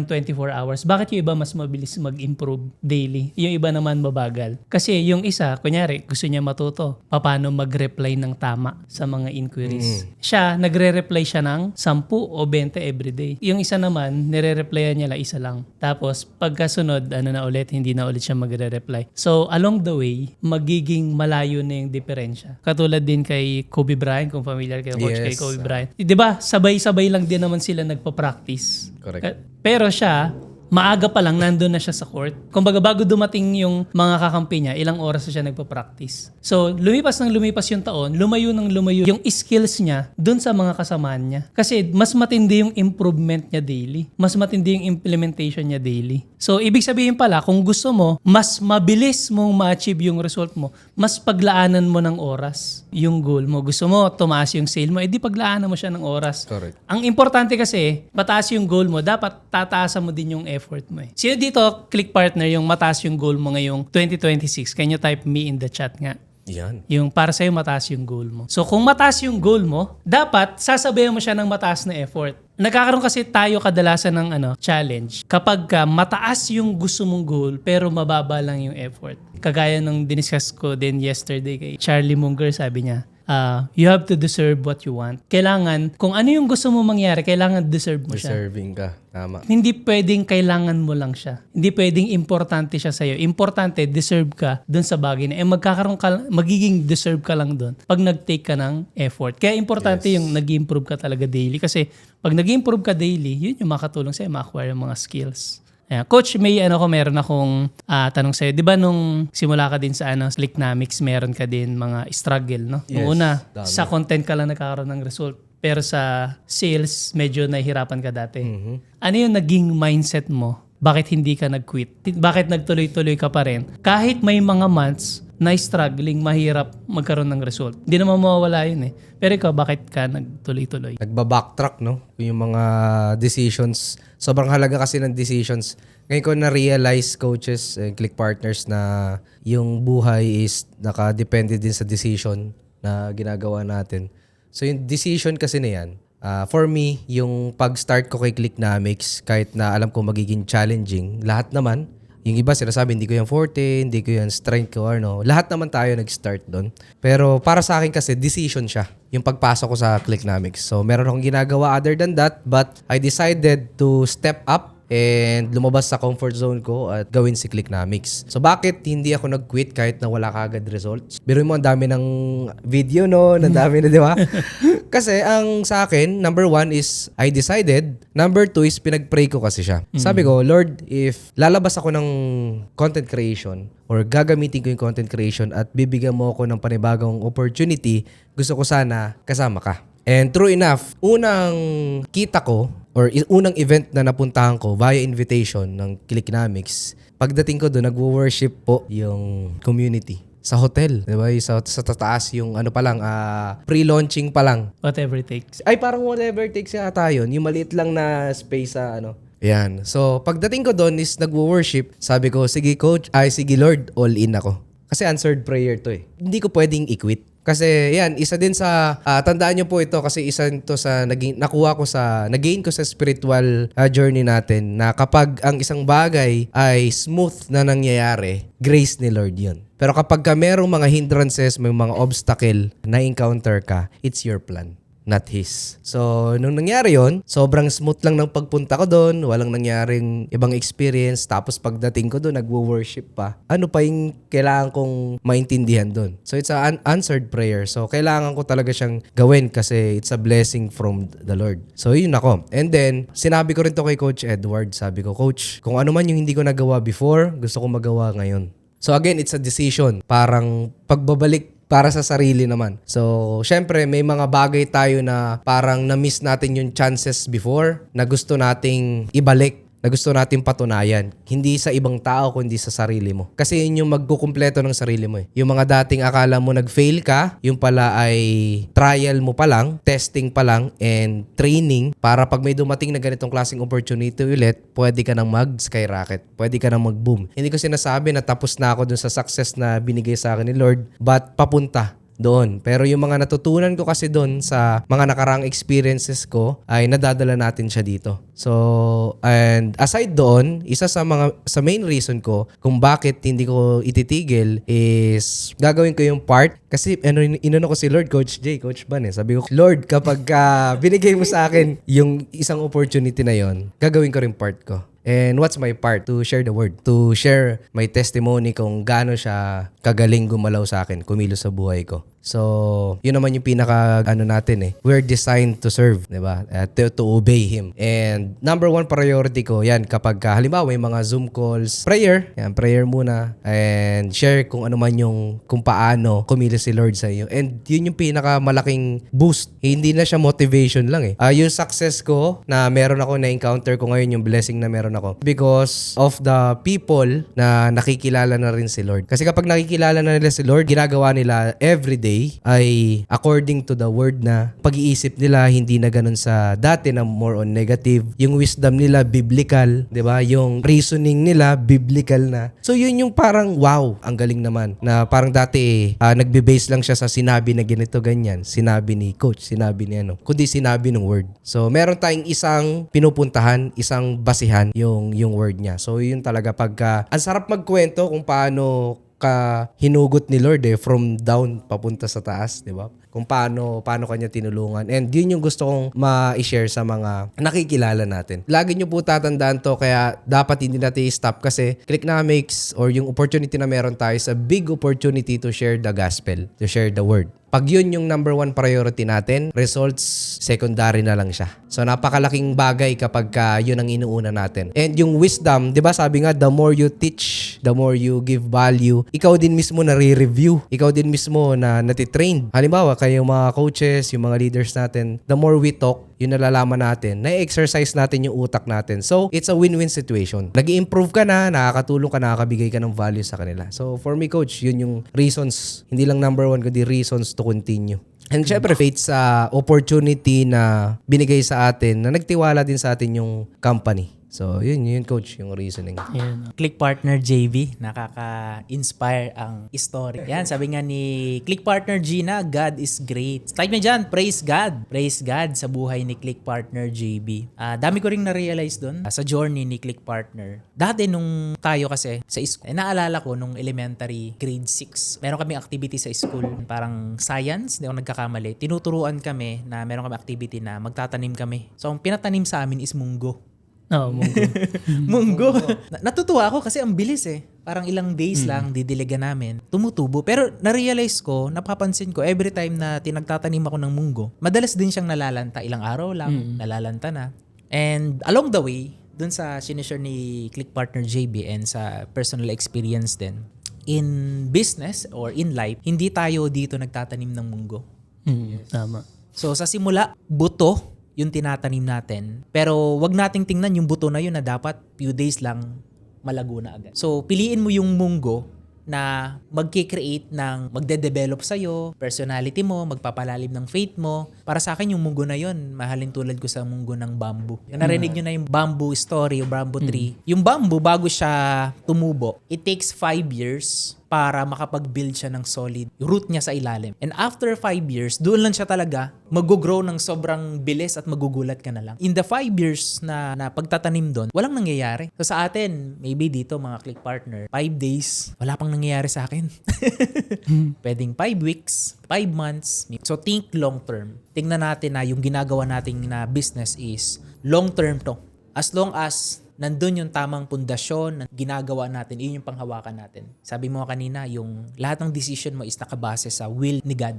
24 hours. Bakit yung iba mas mabilis mag-improve daily? Yung iba naman mabagal. Kasi yung isa, kunyari, gusto niya matuto paano mag-reply ng tama sa mga inquiries. Siya, nagre-reply siya ng 10 o 20 everyday. Yung isa naman, nire-replyan niya lang isa lang. Tapos, pagkasunod, hindi na ulit siya magre-reply. So, along the way, magiging malayo na yung diferensya. Katulad din kay Kobe Bryant, kung familiar kayo, coach kay Kobe Bryant. Di ba, sabay-sabay lang din naman sila nagpa-practice. Correct. Pero siya, maaga pa lang nandun na siya sa court. Kumbaga bago dumating yung mga kakampi niya, ilang oras na siya nagpa-practice. So, lumipas yung taon, lumayo yung skills niya dun sa mga kasamaan niya. Kasi mas matindi yung improvement niya daily. Mas matindi yung implementation niya daily. So, ibig sabihin pala, kung gusto mo, mas mabilis mong ma-achieve yung result mo, mas paglaanan mo ng oras yung goal mo. Gusto mo, tumaas yung sale mo, edi paglaanan mo siya ng oras. Correct. Ang importante kasi, mataas yung goal mo, dapat tataasan mo din yung effort mo eh. Sino dito, click partner, yung mataas yung goal mo ngayong 2026? Can you type me in the chat nga? Yan. Yung para sa'yo mataas yung goal mo. So kung mataas yung goal mo, dapat sasabayan mo siya ng mataas na effort. Nagkakaroon kasi tayo kadalasan ng challenge kapag mataas yung gusto mong goal pero mababa lang yung effort. Kagaya ng diniscuss ko din yesterday kay Charlie Munger, sabi niya, you have to deserve what you want. Kailangan, kung ano yung gusto mo mangyari, kailangan deserve mo siya. Deserving ka. Tama. Hindi pwedeng kailangan mo lang siya. Hindi pwedeng importante siya sa'yo. Importante, deserve ka dun sa bagay na magiging deserve ka lang dun pag nag-take ka ng effort. Kaya importante yung nag-improve ka talaga daily. Kasi pag nag-improve ka daily, yun yung makatulong sa'yo ma-acquire yung mga skills. Ayan. Coach, meron akong tanong sa'yo. Di ba nung simula ka din sa Slicknomics, meron ka din mga struggle, no? Yes, Noong una, dami. sa content ka lang nagkakaroon ng result. pero sa sales, medyo nahihirapan ka dati. Mm-hmm. Ano yung naging mindset mo? Bakit hindi ka nag-quit? Bakit nagtuloy-tuloy ka pa rin? Kahit may mga months na struggling, mahirap magkaroon ng result. Hindi naman mawawala yun eh. Pero ikaw, bakit ka nagtuloy-tuloy? Nagba-backtrack, no? Yung mga decisions. Sobrang halaga kasi ng decisions. Ngayon ko na-realize, coaches and click partners, na yung buhay is nakadepende din sa decision na ginagawa natin. So yung decision kasi na yan, for me, yung pag-start ko kay Clicknomics, kahit na alam ko magiging challenging, lahat naman, yung iba sinasabi, hindi ko yan forte, hindi ko yan strength ko, ano. Lahat naman tayo nag-start doon. Pero para sa akin kasi, decision siya, yung pagpasok ko sa Clicknomics. So meron akong ginagawa other than that, but I decided to step up and lumabas sa comfort zone ko at gawin si Clicknomics. So bakit hindi ako nag-quit kahit na wala kagad results? Biruin mo, ang dami ng video, no? Ang dami na, di ba? Kasi ang sa akin, number 1 is I decided. Number 2 is pinag-pray ko kasi siya. Sabi ko, Lord, if lalabas ako ng content creation or gagamitin ko yung content creation at bibigyan mo ako ng panibagong opportunity, gusto ko sana kasama ka. And true enough, unang kita ko or unang event na napuntahan ko via invitation ng Clicknomics, pagdating ko doon, nagwo-worship po yung community sa hotel, di ba? Sa tataas yung ano pa lang, pre-launching pa lang. Whatever it takes. Ay, parang whatever takes yata yun. Yung maliit lang na space sa ano. Yan. So, pagdating ko doon is nagwo-worship, sabi ko, sige coach, sige Lord, all in ako. Kasi answered prayer to eh. Hindi ko pwedeng i-quit. Kasi yan, isa din sa, tandaan nyo po ito kasi isa ito sa nagain ko sa spiritual journey natin na kapag ang isang bagay ay smooth na nangyayari, grace ni Lord yun. Pero kapag merong mga hindrances, may mga obstacle na encounter ka, it's your plan, not His. So, nung nangyari yon, sobrang smooth lang ng pagpunta ko doon, walang nangyaring ibang experience, tapos pagdating ko doon, nagwo-worship pa. Ano pa yung kailangan kong maintindihan doon? So, it's an unanswered prayer. So, kailangan ko talaga siyang gawin kasi it's a blessing from the Lord. So, yun ako. And then, sinabi ko rin to kay Coach Edward. Sabi ko, Coach, kung ano man yung hindi ko nagawa before, gusto ko magawa ngayon. So, again, it's a decision. Parang pagbabalik para sa sarili naman. So, syempre, may mga bagay tayo na parang na-miss natin yung chances before na gusto nating ibalik, na gusto nating patunayan. Hindi sa ibang tao, kundi sa sarili mo. Kasi yun yung magkukumpleto ng sarili mo eh. Yung mga dating akala mo nag-fail ka, yung pala ay trial mo pa lang, testing pa lang, and training para pag may dumating na ganitong klaseng opportunity ulit, pwede ka nang mag-skyrocket. Pwede ka nang mag-boom. Hindi ko sinasabi na tapos na ako dun sa success na binigay sa akin ni Lord, but papunta doon. Pero yung mga natutunan ko kasi doon sa mga nakaraang experiences ko ay nadadala natin siya dito. So, and aside doon, isa sa main reason ko kung bakit hindi ko ititigil is gagawin ko yung part kasi inano ko si Lord, Coach J, Coach Ban eh. Sabi ko, Lord, kapag binigay mo sa akin yung isang opportunity na yon, gagawin ko rin part ko. And what's my part? To share the word. To share my testimony kung gaano siya kagaling gumalaw sa akin, kumilos sa buhay ko. So, yun naman yung pinaka natin eh. We're designed to serve, di ba? To obey Him. And number 1 priority ko, yan, kapag halimbawa may mga Zoom calls, prayer. Yan, prayer muna. And share kung ano man kung paano kumilos si Lord sa iyo. And yun yung pinaka malaking boost. Hindi na siya motivation lang eh. Yung success ko na meron ako na-encounter ko ngayon, yung blessing na meron ako. Because of the people na nakikilala na rin si Lord. Kasi kapag nakikilala na nila si Lord, ginagawa nila everyday ay according to the word na pag-iisip nila hindi na ganun sa dati na more on negative. Yung wisdom nila biblical, 'di ba? Yung reasoning nila biblical na. So yun yung parang wow, ang galing naman. Na parang dati nagbe-base lang siya sa sinabi na ganito ganyan, sinabi ni coach, sinabi ni kundi sinabi ng word. So meron tayong isang pinupuntahan, isang basihan yung word niya. So yun talaga pagka ang sarap magkwento kung paano ka hinugot ni Lord from down papunta sa taas, di ba? Kung paano kanya tinulungan. And yun yung gusto kong ma-share sa mga nakikilala natin. Lagi nyo po tatandaan to, kaya dapat hindi natin i-stop kasi Clicknomics or yung opportunity na meron tayo is a big opportunity to share the gospel, to share the word. Pag yun yung number 1 priority natin, results, secondary na lang siya. So, napakalaking bagay kapag yun ang inuuna natin. And yung wisdom, di ba sabi nga, the more you teach, the more you give value, ikaw din mismo na re-review. Ikaw din mismo na natitrain. Halimbawa, kayong mga coaches, yung mga leaders natin, the more we talk, yung nalalaman natin, na-exercise natin yung utak natin. So, it's a win-win situation. Nag-i-improve ka na, nakakatulong ka, nakakabigay ka ng value sa kanila. So, for me, coach, yun yung reasons, hindi lang number one, kundi reasons to continue. And syempre, faith sa opportunity na binigay sa atin, na nagtiwala din sa atin yung company. So, yun coach, yung reasoning. Yan. Click Partner JB, nakaka-inspire ang story. Yan, sabi nga ni Click Partner Gina, God is great. Type nyo dyan, praise God. Praise God sa buhay ni Click Partner JB. Dami ko ring na-realize doon sa journey ni Click Partner. Dati nung tayo kasi sa school, naalala ko nung elementary grade 6, meron kaming activity sa school, parang science, hindi ako nagkakamali. Tinuturuan kami na meron kami activity na magtatanim kami. So, ang pinatanim sa amin is munggo. Oo, munggo. Munggo. Natutuwa ako kasi ang bilis eh. Parang ilang days lang, didiligan namin. Tumutubo. Pero na-realize ko, napapansin ko, every time na tinagtatanim ako ng munggo, madalas din siyang nalalanta. Ilang araw lang, nalalanta na. And along the way, dun sa sinishare ni Click Partner JB and sa personal experience din, in business or in life, hindi tayo dito nagtatanim ng munggo. Tama. So sa simula, buto yung tinatanim natin. Pero wag nating tingnan yung buto na yun na dapat few days lang malago na agad. So piliin mo yung munggo na magki-create ng magde-develop sa'yo, personality mo, magpapalalim ng faith mo. Para sa akin yung munggo na yun, mahalin tulad ko sa munggo ng bamboo. Yung narinig nyo na yung bamboo story, yung bamboo tree. Yung bamboo, bago siya tumubo, it takes 5 years para makapag-build siya ng solid root niya sa ilalim. And after 5 years, doon lang siya talaga mag-grow ng sobrang bilis at magugulat ka na lang. In the 5 years na pagtatanim doon, walang nangyayari. So sa atin, maybe dito mga Click Partner, 5 days, wala pang nangyayari sa akin. Pwedeng 5 weeks, 5 months. So think long term. Tingnan natin na yung ginagawa nating na business is long term to. As long as nandun yung tamang pundasyon na ginagawa natin, yun yung panghawakan natin. Sabi mo kanina, yung lahat ng decision mo is nakabase sa will ni God.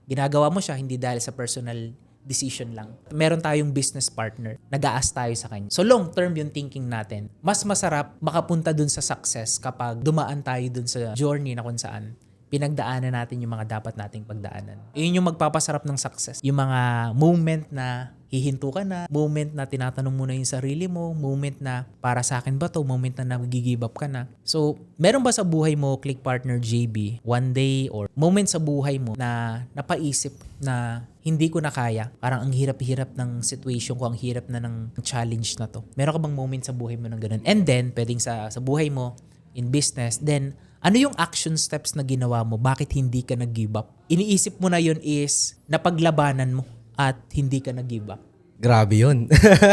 Ginagawa mo siya hindi dahil sa personal decision lang. Meron tayong business partner, nag-aas tayo sa kanya. So long term yung thinking natin. Mas masarap makapunta dun sa success kapag dumaan tayo dun sa journey na kung saan pinagdaanan natin yung mga dapat nating pagdaanan. Yun yung magpapasarap ng success. Yung mga moment na hihinto ka na, moment na tinatanong mo na yung sarili mo, moment na para sa akin ba to, moment na nag-give up ka na. So, meron ba sa buhay mo, Click Partner JB, one day or moment sa buhay mo na napaisip na hindi ko na kaya, parang ang hirap-hirap ng situation ko, ang hirap na ng challenge na to. Meron ka bang moment sa buhay mo ng ganun? And then, pwedeng sa buhay mo, in business, then, ano yung action steps na ginawa mo? Bakit hindi ka nag-give up? Iniisip mo na yun is napaglabanan mo at hindi ka nag-give up. Grabe yun.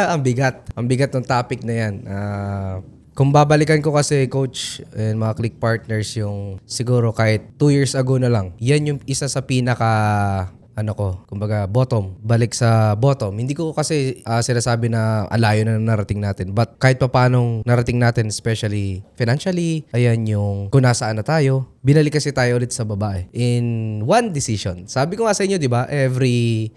Ang bigat. Ang bigat ng topic na yan. Kung babalikan ko kasi, coach, and mga Click Partners, yung siguro kahit 2 years ago na lang, yan yung isa sa pinaka kumbaga bottom, balik sa bottom. Hindi ko kasi sinasabi na alayo na narating natin. But kahit pa paanong narating natin, especially financially, ayan yung kung nasaan na tayo, binalik kasi tayo ulit sa babae. In one decision. Sabi ko nga sa inyo, di ba, every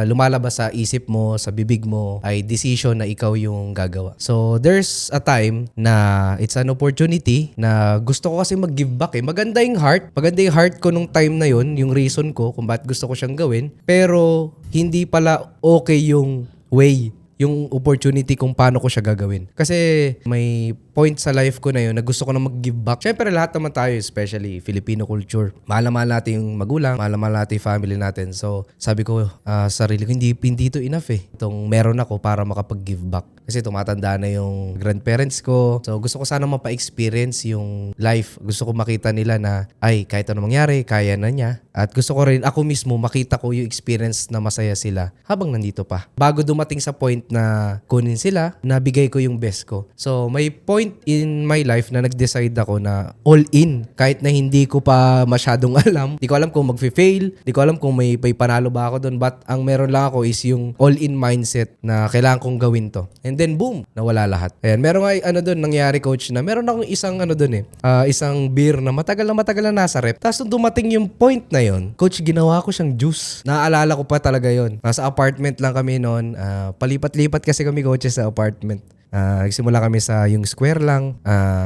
lumalabas sa isip mo, sa bibig mo, ay decision na ikaw yung gagawa. So, there's a time na it's an opportunity na gusto ko kasi mag-give back eh. Maganda yung heart ko nung time na yun, yung reason ko kung bakit gusto ko siyang gawin. Pero, hindi pala okay yung way, yung opportunity kung paano ko siya gagawin. Kasi may point sa life ko na yun na gusto ko na mag-give back. Siyempre lahat naman tayo, especially Filipino culture. Mahal na mahal natin yung magulang, mahal na mahal natin yung family natin. So sabi ko sarili ko, hindi ito enough eh. Itong meron ako para makapag-give back. Kasi tumatanda na yung grandparents ko. So gusto ko sana mapa-experience yung life. Gusto ko makita nila na ay kahit ano mangyari, kaya na niya. At gusto ko rin ako mismo makita ko yung experience na masaya sila habang nandito pa. Bago dumating sa point na kunin sila, nabigay ko yung best ko. So may point in my life na nag-decide ako na all in. Kahit na hindi ko pa masyadong alam. Hindi ko alam kung mag-fail. Hindi ko alam kung may panalo ba ako doon. But ang meron lang ako is yung all-in mindset na kailangan kong gawin to. And then boom, nawala lahat. Ayan, meron nga doon nangyari, coach, na meron akong isang doon isang beer na matagal na nasa rep. Tapos nung dumating yung point na yon, coach, ginawa ko siyang juice. Naaalala ko pa talaga yon. Nasa apartment lang kami noon. Palipat-lipat kasi kami, coaches, sa apartment. Nagsimula kami sa yung square lang.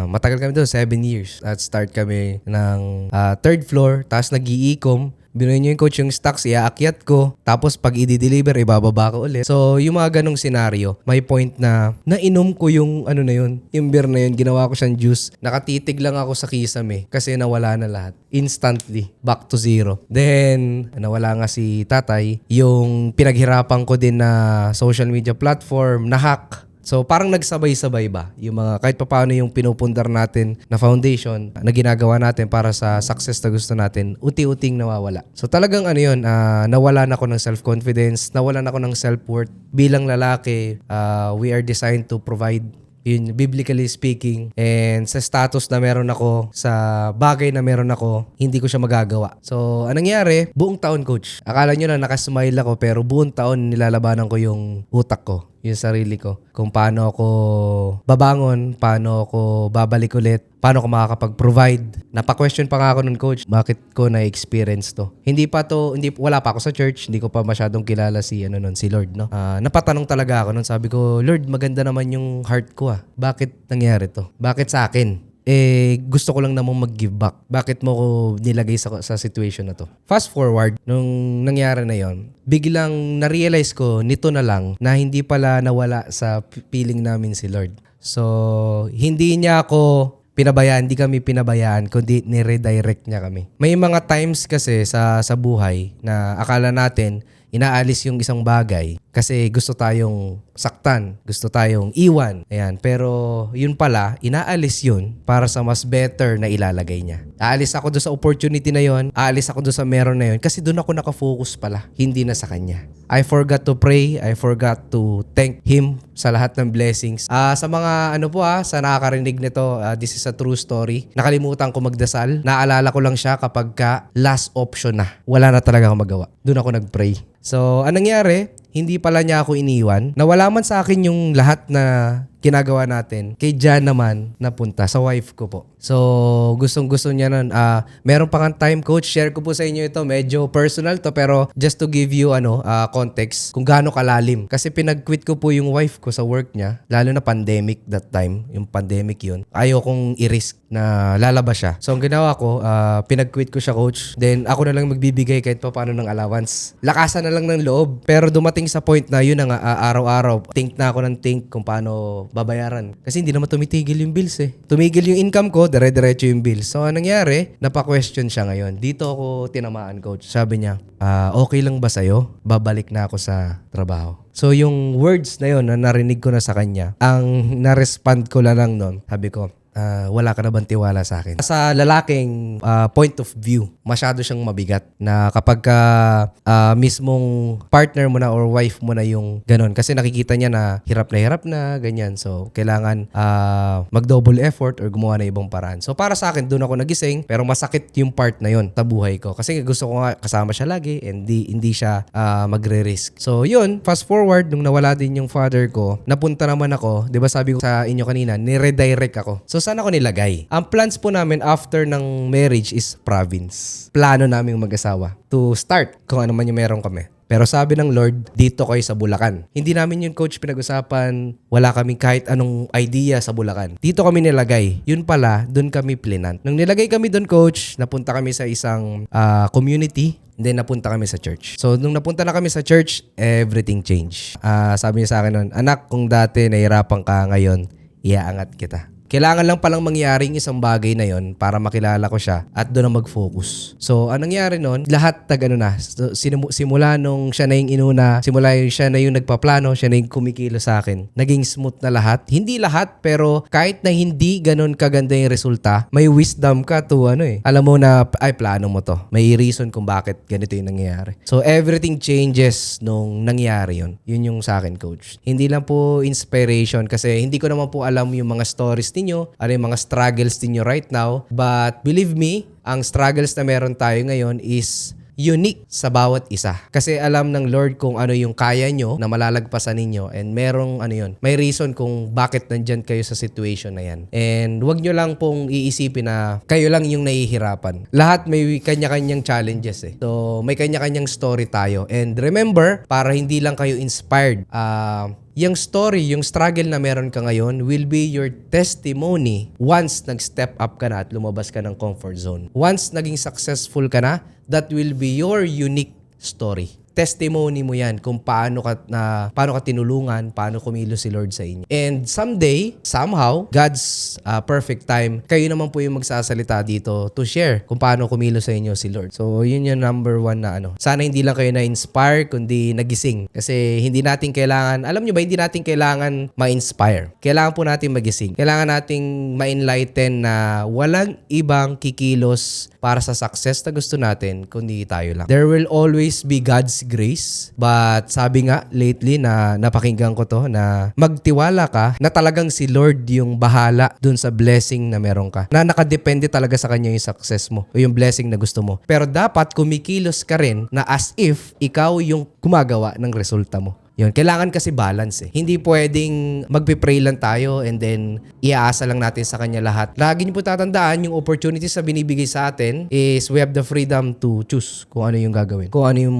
Matagal kami doon, 7 years. At start kami ng 3rd floor, tapos nag-iikom. Binuhin nyo yung coach yung stocks, iaakyat ko. Tapos pag i-deliver, ibababa ko ulit. So, yung mga ganong senaryo, may point na nainom ko yung ano na yun, yung beer na yun, ginawa ko siyang juice. Nakatitig lang ako sa kisame kasi nawala na lahat. Instantly, back to zero. Then, nawala nga si tatay. Yung pinaghirapan ko din na social media platform, na-hack. So parang nagsabay-sabay ba yung mga kahit papaano yung pinupundar natin na foundation na ginagawa natin para sa success na gusto natin, unti-unting nawawala. So talagang ano yun, nawalan ako ng self-confidence, nawalan ako ng self-worth. Bilang lalaki, we are designed to provide, yun, biblically speaking. And sa status na meron ako, sa bagay na meron ako, hindi ko siya magagawa. So, anong nangyari? Buong taon, coach. Akala nyo na nakasmile ako, pero buong taon nilalabanan ko yung utak ko, yung sarili ko. Kung paano ako babangon, paano ako babalik ulit, paano ako makakapag-provide. Napa-question pa nga ako nun, coach, bakit ko na-experience to? Wala pa ako sa church, hindi ko pa masyadong kilala si Lord, no? Napatanong talaga ako nun, sabi ko, Lord, maganda naman yung heart ko, Bakit nangyari to? Bakit sa akin? Gusto ko lang namang mag-give back. Bakit mo ko nilagay sa situation na to? Fast forward, nung nangyari na yon, biglang na-realize ko nito na lang na hindi pala nawala sa feeling namin si Lord. So, hindi niya ako pinabayaan, hindi kami pinabayaan, kundi ni-redirect niya kami. May mga times kasi sa buhay na akala natin inaalis yung isang bagay kasi gusto tayong saktan, gusto tayong iwan. Ayan. Pero yun pala, inaalis yun para sa mas better na ilalagay niya. Aalis ako doon sa opportunity na yun, aalis ako doon sa meron na yun kasi doon ako nakafocus pala, hindi na sa kanya. I forgot to pray, I forgot to thank Him sa lahat ng blessings. Sa mga sa nakakarinig nito, this is a true story. Nakalimutan ko magdasal. Naalala ko lang siya kapag last option na. Wala na talaga akong magawa. Doon ako nag-pray. So, anong nangyari? Hindi pala niya ako iniwan. Nawala man sa akin yung lahat na ginagawa natin. Kay Jan naman napunta sa wife ko po. So, gustong-gusto niya nun. Meron pa kang time, coach. Share ko po sa inyo ito. Medyo personal to, pero just to give you context kung gaano kalalim. Kasi pinag-quit ko po yung wife ko sa work niya. Lalo na pandemic that time. Yung pandemic yun. Ayaw kong i-risk na lalabas siya. So, ang ginawa ko, pinag-quit ko siya, coach. Then, ako na lang magbibigay kahit pa paano ng allowance. Lakasan na lang ng loob. Pero dumating sa point na yun na araw-araw, think na ako ng think kung paano babayaran. Kasi hindi naman tumitigil yung bills Tumigil yung income ko, dire-diretso yung bills. So, anong nangyari? Napa-question siya ngayon. Dito ako tinamaan, coach. Sabi niya, okay lang ba sa'yo? Babalik na ako sa trabaho. So, yung words na yun na narinig ko na sa kanya, ang na-respond ko lang nun, sabi ko, wala ka na bang tiwala sa akin? Sa lalaking point of view, masyado siyang mabigat na kapag mismong partner mo na or wife mo na yung ganun. Kasi nakikita niya na hirap na, ganyan. So, kailangan mag-double effort or gumawa na ibang paraan. So, para sa akin, doon ako nagising, pero masakit yung part na yun sa buhay ko. Kasi gusto ko nga kasama siya lagi and hindi siya magre-risk. So, yun, fast forward, nung nawala din yung father ko, napunta naman ako, di ba sabi ko sa inyo kanina, ni-redirect ako. So, saan ako nilagay? Ang plans po namin after ng marriage is province. Plano naming mag-asawa to start kung ano man yung meron kami. Pero sabi ng Lord, dito kayo sa Bulacan. Hindi namin yung coach pinag-usapan. Wala kaming kahit anong idea sa Bulacan. Dito kami nilagay. Yun pala, dun kami plinant. Nung nilagay kami dun, coach, napunta kami sa isang community. Then napunta kami sa church. So, nung napunta na kami sa church, everything changed. Sabi niya sa akin nun, anak, kung dati nahirapan ka ngayon, iaangat kita. Kailangan lang palang mangyaring isang bagay na yon para makilala ko siya at doon na mag-focus. So, anong nangyari nun? Lahat simula nung siya na yung inuna, siya na yung nagpaplano, siya na yung kumikilo sa akin. Naging smooth na lahat. Hindi lahat, pero kahit na hindi ganun kaganda yung resulta, may wisdom ka to alam mo na, plano mo to. May reason kung bakit ganito yung nangyayari. So, everything changes nung nangyari yun. Yun yung sa akin, coach. Hindi lang po inspiration kasi hindi ko naman po alam yung mga stories ninyo, ano yung mga struggles ninyo right now. But believe me, ang struggles na meron tayo ngayon is unique sa bawat isa. Kasi alam ng Lord kung ano yung kaya nyo na malalagpasan ninyo and may reason kung bakit nandyan kayo sa situation na yan. And wag nyo lang pong iisipin na kayo lang yung nahihirapan. Lahat may kanya-kanyang challenges So, may kanya-kanyang story tayo. And remember, para hindi lang kayo inspired, yung story, yung struggle na meron ka ngayon will be your testimony once nag-step up ka na at lumabas ka ng comfort zone. Once naging successful ka na, that will be your unique story. Testimony mo yan kung paano ka tinulungan, paano kumilos si Lord sa inyo. And someday, somehow, God's perfect time, kayo naman po yung magsasalita dito to share kung paano kumilos sa inyo si Lord. So, yun yung number one na ano. Sana hindi lang kayo na-inspire, kundi nagising. Kasi hindi natin kailangan, alam nyo ba, hindi natin kailangan ma-inspire. Kailangan po natin magising. Kailangan nating ma-enlighten na walang ibang kikilos para sa success na gusto natin, kundi tayo lang. There will always be God's grace. But sabi nga lately na napakinggan ko to na magtiwala ka na talagang si Lord yung bahala dun sa blessing na meron ka. Na nakadepende talaga sa kanya yung success mo o yung blessing na gusto mo. Pero dapat kumikilos ka rin na as if ikaw yung gumagawa ng resulta mo. Yun, kailangan kasi balance eh. Hindi pwedeng magpipray lang tayo and then iaasa lang natin sa kanya lahat. Lagi niyo po tatandaan, yung opportunities na binibigay sa atin is we have the freedom to choose kung ano yung gagawin. Kung ano yung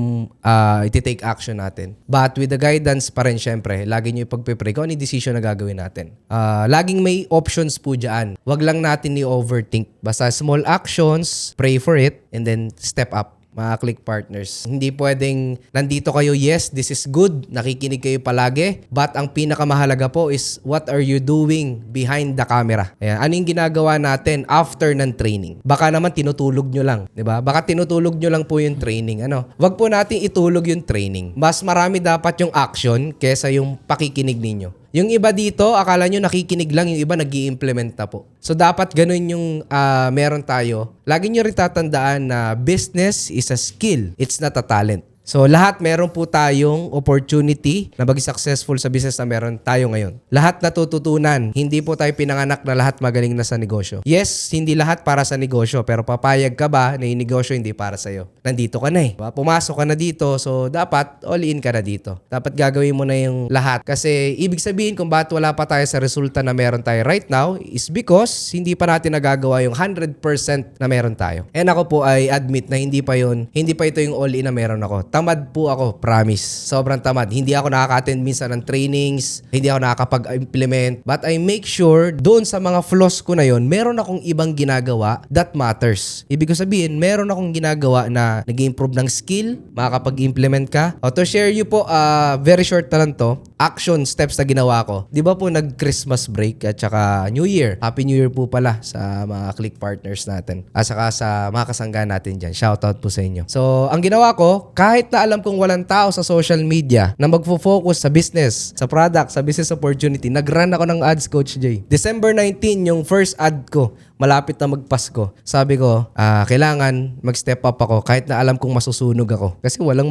iti-take action natin. But with the guidance pa rin syempre, lagi niyo ipagpipray kung ano yung decision na gagawin natin. Laging may options po dyan. Wag lang natin i-overthink. Basta small actions, pray for it, and then step up. Mga click partners. Hindi pwedeng nandito kayo, yes, this is good, nakikinig kayo palagi, but ang pinakamahalaga po is what are you doing behind the camera? Ayan. Ano yung ginagawa natin after ng training? Baka naman tinutulog nyo lang, di ba? Baka tinutulog nyo lang po yung training. Wag po natin itulog yung training. Mas marami dapat yung action kesa yung pakikinig ninyo. Yung iba dito, akala nyo nakikinig lang, yung iba nag-i-implement na po. So, dapat ganun yung meron tayo. Lagi nyo rin tatandaan na business is a skill. It's not a talent. So, lahat meron po tayong opportunity na maging successful sa business na meron tayo ngayon. Lahat natututunan. Hindi po tayo pinanganak na lahat magaling na sa negosyo. Yes, hindi lahat para sa negosyo, pero papayag ka ba na yung negosyo hindi para sa'yo? Nandito ka na eh. Pumasok ka na dito, so dapat all in ka na dito. Dapat gagawin mo na yung lahat. Kasi ibig sabihin kung bakit wala pa tayo sa resulta na meron tayo right now is because hindi pa natin nagagawa yung 100% na meron tayo. And ako po ay admit na hindi pa ito yung all in na meron ako. Tamad po ako, promise. Sobrang tamad. Hindi ako nakaka-attend minsan ng trainings, hindi ako nakakapag-implement. But I make sure doon sa mga flaws ko na yon, meron akong ibang ginagawa that matters. Ibig ko sabihin, meron akong ginagawa na nag-improve ng skill, makakapag-implement ka. O to share you po, very short na lang to, action steps na ginawa ko. Di ba po nag-Christmas break at saka New Year? Happy New Year po pala sa mga click partners natin. At saka sa mga kasangga natin dyan. Shoutout po sa inyo. So, ang ginawa ko, kahit na alam kong walang tao sa social media na magfo-focus sa business, sa product, sa business opportunity, nag-run ako ng ads, Coach Jay. December 19, yung first ad ko, malapit na magpasko. Sabi ko, kailangan mag-step up ako kahit na alam kong masusunog ako. Kasi walang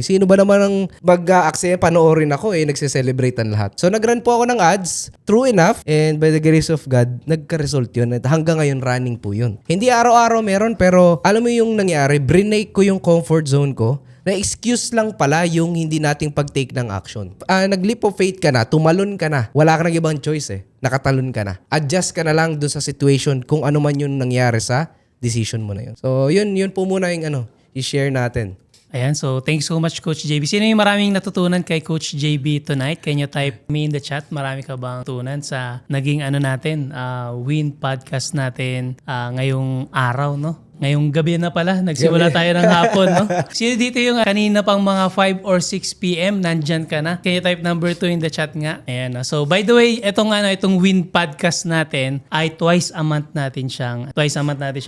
Sino ba naman ang mag-aksaya panoorin ako nagse-celebrate ang lahat. So nag-run po ako ng ads, true enough, and by the grace of God, nagka-result yun. At hanggang ngayon, running po yun. Hindi araw-araw meron, pero alam mo yung nangyari, brinake ko yung comfort zone ko, na excuse lang pala yung hindi nating pag-take ng action. Nag-leap of faith ka na, tumalon ka na, wala ka nang ibang choice nakatalon ka na. Adjust ka na lang dun sa situation kung ano man yung nangyari sa decision mo na yun. So yun po muna yung i-share natin. Ayan, so thanks so much Coach JB. Sino yung maraming natutunan kay Coach JB tonight? Can you type me in the chat? Marami ka bang natutunan sa naging natin, Win podcast natin ngayong araw, no? Ngayong gabi na pala, nagsimula tayo ng hapon, no? Sino dito yung kanina pang mga 5 or 6 p.m., nandyan ka na? Can you type number 2 in the chat nga? Ayan, no? So, by the way, itong Win podcast natin ay twice a month natin siyang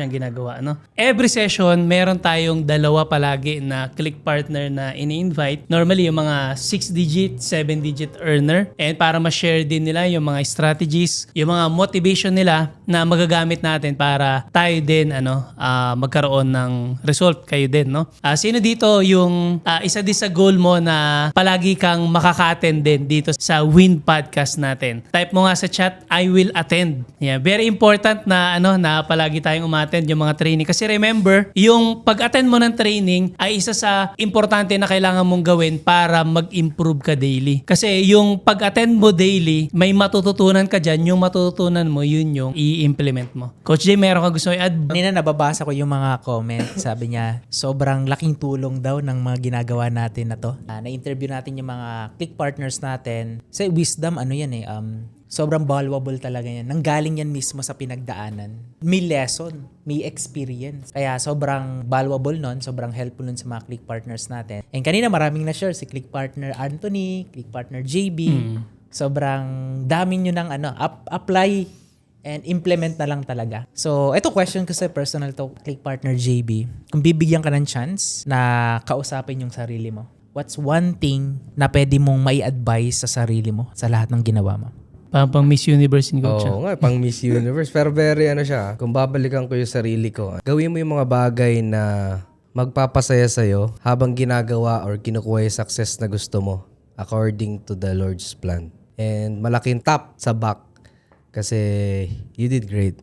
ginagawa, no? Every session, meron tayong dalawa palagi na click partner na ini-invite. Normally, yung mga 6-digit, 7-digit earner. And para ma-share din nila yung mga strategies, yung mga motivation nila na magagamit natin para tayo din, magkaroon ng result kayo din, no? Sino dito yung isa din sa goal mo na palagi kang makaka-attend din dito sa Win podcast natin? Type mo nga sa chat, I will attend. Yeah, very important na na palagi tayong umattend yung mga training kasi remember, yung pag-attend mo ng training ay isa sa importante na kailangan mong gawin para mag-improve ka daily. Kasi yung pag-attend mo daily, may matututunan ka dyan, yung matututunan mo, yun yung i-implement mo. Coach Jay, meron ka gusto i-add? Kanina nababasa ko yung mga comment. Sabi niya, sobrang laking tulong daw ng mga ginagawa natin na to. Na-interview natin yung mga click partners natin. Sa wisdom, sobrang valuable talaga yan. Nanggaling yan mismo sa pinagdaanan. May lesson, may experience. Kaya sobrang valuable nun, sobrang helpful nun sa mga click partners natin. And kanina maraming na-share si click partner Anthony, click partner JB. Sobrang dami nyo ng apply and implement na lang talaga. So, ito question ko sa personal to click partner JB. Kung bibigyan ka ng chance na kausapin yung sarili mo, what's one thing na pwede mong mai-advise sa sarili mo sa lahat ng ginawa mo? Pang Miss Universe ni Coach. Oo nga, pang Miss Universe. Pero very kung babalikan ko yung sarili ko, gawin mo yung mga bagay na magpapasaya sa'yo habang ginagawa or kinukuha yung success na gusto mo according to the Lord's plan. And malaking tap sa back kasi you did great.